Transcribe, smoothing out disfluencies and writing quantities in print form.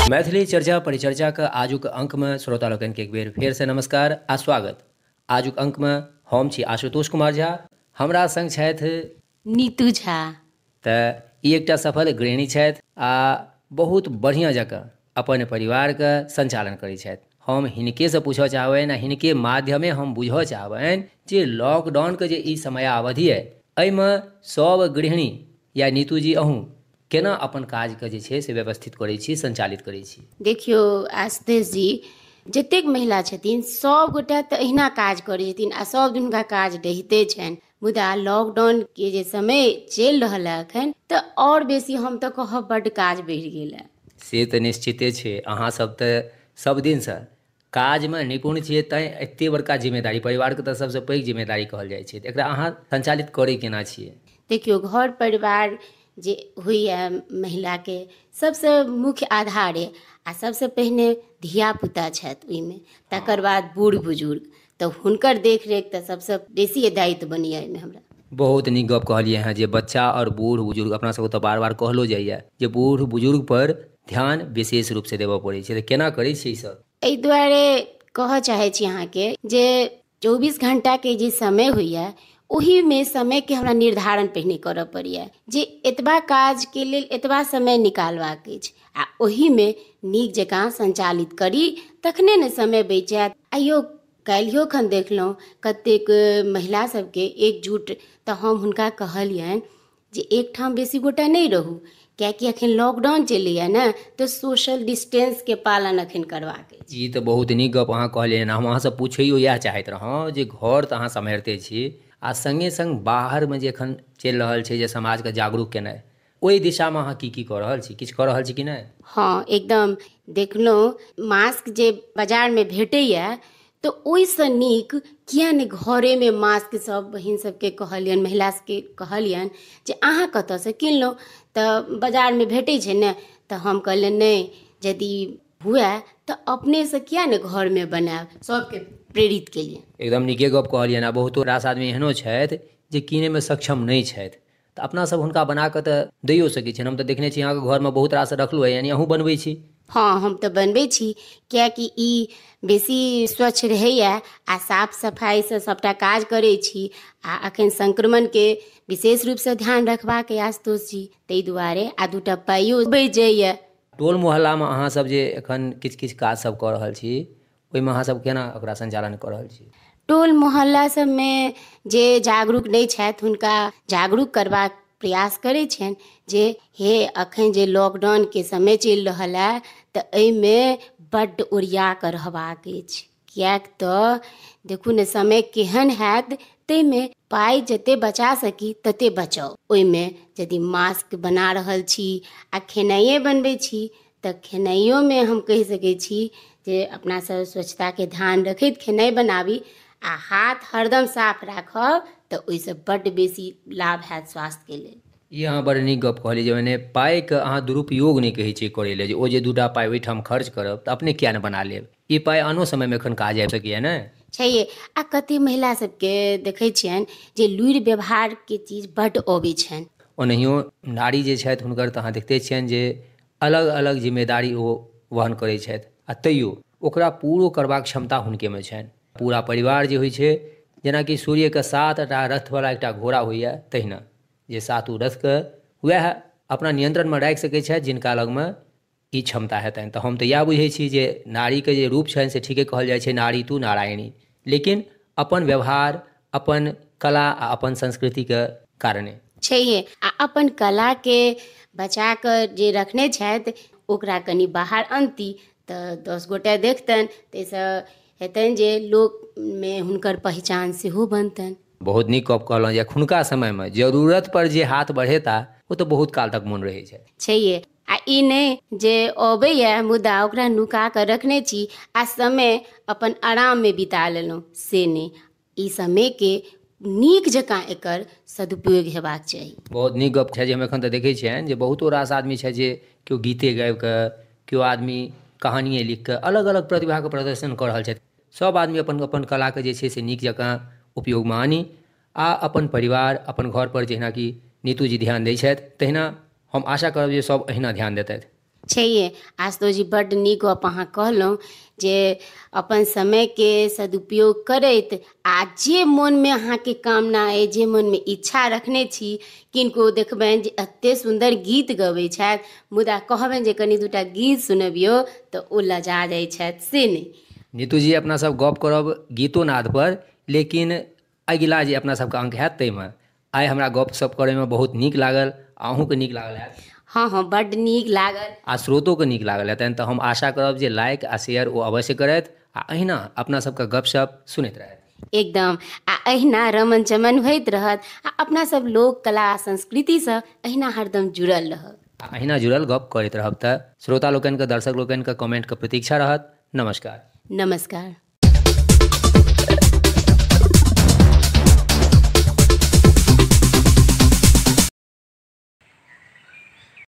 मैथिली चर्चा परिचर्चा के आजुक अंक में श्रोता लोकन के एक बेर फेर से नमस्कार आ स्वागत। आजुक अंक में हम छी आशुतोष कुमार झा, हमरा संग छथि नीतू झा। तऽ ई एकटा सफल गृहिणी छथि आ बहुत बढ़िया जकाँ अपन परिवार के संचालन करै छथि। हम हिनके से पूछऽ चाहबनि आ हिनके माध्यमे हम बुझऽ चाहबनि जे लॉकडाउन के जे ई समयावधि है एहिमे सब गृहिणी या नीतू जी अहूँ केना अपन काज के जे छै से व्यवस्थित करै छी, संचालित करै छी? देखियो आशुतोष जी, जतेक महिला छथिन सब गोटा तऽ अहिना काज करै छथिन आ सब दिन हुनका काज रहिते छनि। मुदा लॉकडाउन के जे समय चलि रहल है अखन तऽ और बेसी हम तऽ कहब बड्ड काज बढ़ि गेल है। से तऽ निश्चिते छै, अहाँ सब तऽ सब दिनसँ काजमे निपुण छियै, तैँ एतेक बड़का जिम्मेदारी परिवारके तऽ सबसँ पैघ जिम्मेदारी कहल जाइ छै, तऽ एकरा अहाँ संचालित करै केना छियै? देखियो घर परिवार जे होइए महिलाके सबसँ मुख्य आधार है आ सबसँ पहिने धियापुता छथि ओहिमे, तकर बाद बूढ़ बुजुर्ग, तऽ हुनकर देखरेख तऽ सबसँ बेसी दायित्व बनैए एहिमे हमरा। बहुत नीक गप कहलियै हँ जे बच्चा और बूढ़ बुजुर्ग अपना सबके तऽ बार बार कहलो जाइए जे बूढ़ बुजुर्ग पर ध्यान विशेष रूपसँ देबऽ पड़ै छै, तऽ केना करै छी ई सब? एहि दुआरे कहऽ चाहै छी अहाँके जे 24 घंटाके जे समय होइए ओहिमे समयके हमरा निर्धारण पहिने करऽ पड़ैए जे एतबा काजके लेल एतबा समय निकालबाक अछि आ ओहिमे नीक जकाँ संचालित करी, तखने ने समय बचि जायत। आइयो काल्हियो खन देखलहुँ कतेक महिला सबके एकजुट, तऽ हम हुनका कहलियनि जे एकठाम बेसी गोटा नहि रहू, कियाकि अखन लॉकडाउन चलैए ने, तऽ सोशल डिस्टेंसके पालन अखन करबाक अछि। ई तऽ बहुत नीक गप अहाँ कहलियै। हम अहाँसँ पूछैयो इएह चाहैत रहौँ जे घर तऽ अहाँ सम्हारिते छी आ सङ्गे सङ्ग बाहरमे जे एखन चलि रहल छै जे समाजके जागरूक केनाइ, ओहि दिशामे अहाँ की कऽ रहल छी? किछु कऽ रहल छी कि नहि? हाँ, एकदम देखलहुँ मास्क जे बाजारमे भेटैए तऽ ओहिसँ नीक किया नहि घरेमे मास्क सब बहिन सबके कहलियनि, महिला सबके कहलियनि जे अहाँ कतऽसँ किनलहुँ, तऽ बाजारमे भेटै छै ने, तऽ हम कहलियनि नहि, यदि हुए तऽ अपनेसँ किया नहि घरमे बनायब, सबके प्रेरित केलियनि। एकदम नीके गप कहलियनि। आ बहुतो रास आदमी एहनो छथि जे किनैमे सक्षम नहि छथि, तऽ अपना सब हुनका बना कऽ तऽ दैयो सकै छियनि। हम तऽ देखने छी अहाँके घरमे बहुत रास रखलो है, यानी अहूँ बनबै छी? हाँ, हम तऽ बनबै छी, कियाकि ई बेसी स्वच्छ रहैए आ साफ सफाइसँ सभटा काज करै छी आ एखन संक्रमणके विशेष रूपसँ ध्यान रखबाक अइ आशुतोष जी, ताहि दुआरे आ दूटा पाइयो बचि जाइए। टोल मोहल्लामे अहाँ सब जे एखन किछु किछु काज सब कऽ रहल छी, ओहिमे अहाँ सब केना ओकरा संचालन कऽ रहल छी? टोल मोहल्ला सबमे जे जागरूक नहि छथि हुनका जागरूक करबाक प्रयास करै छनि जे हे एखन जे लॉकडाउनके समय चलि रहल है तऽ एहिमे बड्ड ओरिया कऽ रहबाक अछि, किएक तऽ देखू ने समय केहन हैत, ताहिमे पाइ जतेक बचा सकी ततेक बचाउ। ओहिमे यदि मास्क बना रहल छी आ खेनाइए बनबै छी तऽ खेनाइयोमे हम कहि सकै छी जे अपनासभ स्वच्छताके ध्यान रखैत खेनाइ बनाबी आ हाथ हरदम साफ राखब, तऽ ओहिसँ बड्ड बेसी लाभ हैत स्वास्थ्यके लेल। ई अहाँ बड़ नीक गप कहलियै जे मने पाइके अहाँ दुरुपयोग नहि कहै छियै करै लेल, जे ओ जे दूटा पाइ ओहिठाम खर्च करब तऽ अपने किया नहि बना लेब? ई पाइ आनो समयमे एखन काज आबि सकैए ने? छैहे। आ कतेक महिला सबके देखै छियनि जे लुरि व्यवहारके चीज बड्ड अबै छनि। ओनाहियो नारी जे छथि हुनकर तऽ अहाँ देखते छियनि जे अलग अलग जिम्मेदारी ओ वहन करै छथि, आ तैयो ओकरा पूरो करबाक क्षमता हुनकेमे छनि। पूरा परिवार जे होइ छै, जेनाकि सूर्यके 7टा रथवला एकटा घोड़ा होइए, तहिना जे 7 रथके वएह अपना नियंत्रणमे राखि सकै छथि जिनका लगमे ई क्षमता हेतनि। तऽ हम तऽ इएह बुझै छी जे नारीके जे रूप छनि से ठीके कहल जाइ छै, नारी तू नारायणी, लेकिन अपन व्यवहार, अपन कला आ अपन संस्कृतिके कारणे छैहे। आ अपन कलाके बचा कऽ जे रखने छथि ओकरा कनि बाहर अनती तऽ 10 गोटे देखतनि, ताहिसँ हेतनि जे लोकमे हुनकर पहचान सेहो बनतनि। बहुत नीक गप कहलहुँ जे एखुनका समयमे जरूरत पर जे हाथ बढ़ेता ओ तऽ बहुत काल तक मोन रहै छै। छैहे। आ ई नहि जे अबैए मुदा ओकरा नुका कऽ रखने छी आ समय अपन आराममे बिता लेलहुँ, से नहि। ई समयके नीक जकाँ एकर सदुपयोग हेबाक चाही। बहुत नीक गप छै जे हम एखन तऽ देखै छियनि जे बहुतो रास आदमी छै जे केओ गीते गाबि कऽ, केओ आदमी कहानिए लिख कऽ अलग अलग प्रतिभाके प्रदर्शन कऽ रहल छथि। सब आदमी अपन अपन कलाके जे छै से नीक जकाँ उपयोगमे आनी आ अपन परिवार, अपन घर पर जहिना कि नीतू जी ध्यान दै छथि, तहिना हम आशा करब जे सब अहिना ध्यान देतथि। छैहे आशुतोष जी बड्ड नीक गप अहाँ कहलहुँ जे अपन समयके सदुपयोग करैत आ जे मोनमे अहाँके कामना अइ जे मोनमे इच्छा रखने छी किनको देखबनि जे एतेक सुन्दर गीत गबैत छथि मुदा कहबनि जे कनि दूटा गीत सुनबियौ तऽ ओ लजा जाइत छथि से नहि। नीतू जी अपना सब गप करब गीतो नाद पर, लेकिन अगिला जे अपना सबके अंक हैत ताहिमे आइ हमरा गपशप करैमे बहुत नीक लागल, अहूँके नीक लागल हैत। हाँ बड्ड नीक लागल आ श्रोतोके नीक लागल हेतनि, तऽ हम आशा करब जे लाइक आ शेयर ओ अवश्य करथि आ अहिना अपना सबके गपशप सुनैत रहथि। एकदम आ अहिना रमन चमन होइत रहत आ अपना सब लोक कला आ संस्कृतिसँ अहिना हरदम जुड़ल रहब। आ अहिना जुड़ल गप करैत रहब। तऽ श्रोता लोकनिके, दर्शक लोकनिके कमेंटके प्रतीक्षा रहत। नमस्कार। नमस्कार।